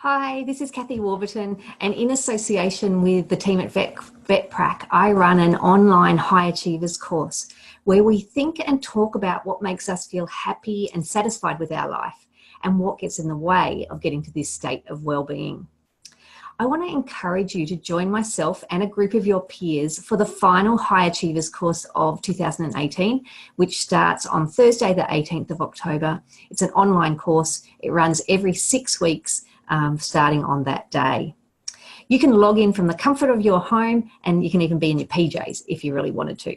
Hi, this is Cathy Warburton, and in association with the team at VetPrac, I run an online High Achievers course where we think and talk about what makes us feel happy and satisfied with our life and what gets in the way of getting to this state of well-being. I want to encourage you to join myself and a group of your peers for the final High Achievers course of 2018, which starts on Thursday, the 18th of October. It's an online course. It runs every 6 weeks, starting on that day. You can log in from the comfort of your home, and you can even be in your PJs if you really wanted to.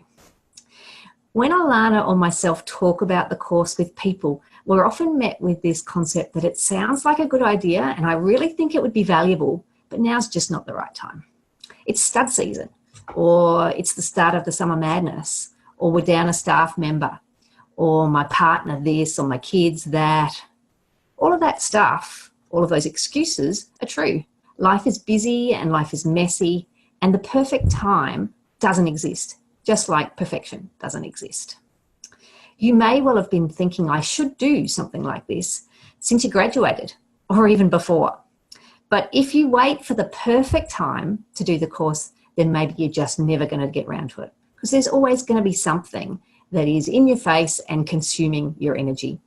When Alana or myself talk about the course with people, we're often met with this concept that it sounds like a good idea and I really think it would be valuable, but now's just not the right time. It's stud season, or it's the start of the summer madness, or we're down a staff member, or my partner this, or my kids that. All of that stuff, all of those excuses are true. Life is busy and life is messy, and the perfect time doesn't exist, just like perfection doesn't exist. You may well have been thinking, I should do something like this since you graduated, or even before. But if you wait for the perfect time to do the course, then maybe you're just never going to get around to it, because there's always going to be something that is in your face and consuming your energy.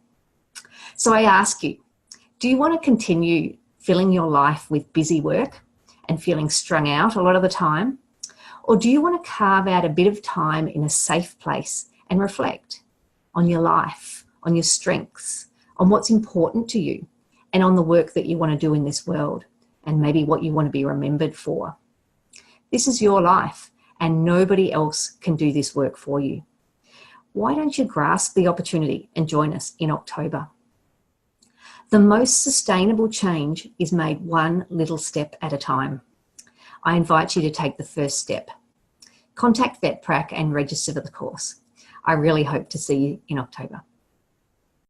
So I ask you, do you want to continue filling your life with busy work and feeling strung out a lot of the time? Or do you want to carve out a bit of time in a safe place and reflect on your life, on your strengths, on what's important to you, and on the work that you want to do in this world, and maybe what you want to be remembered for? This is your life, and nobody else can do this work for you. Why don't you grasp the opportunity and join us in October? The most sustainable change is made one little step at a time. I invite you to take the first step. Contact VetPrac and register for the course. I really hope to see you in October.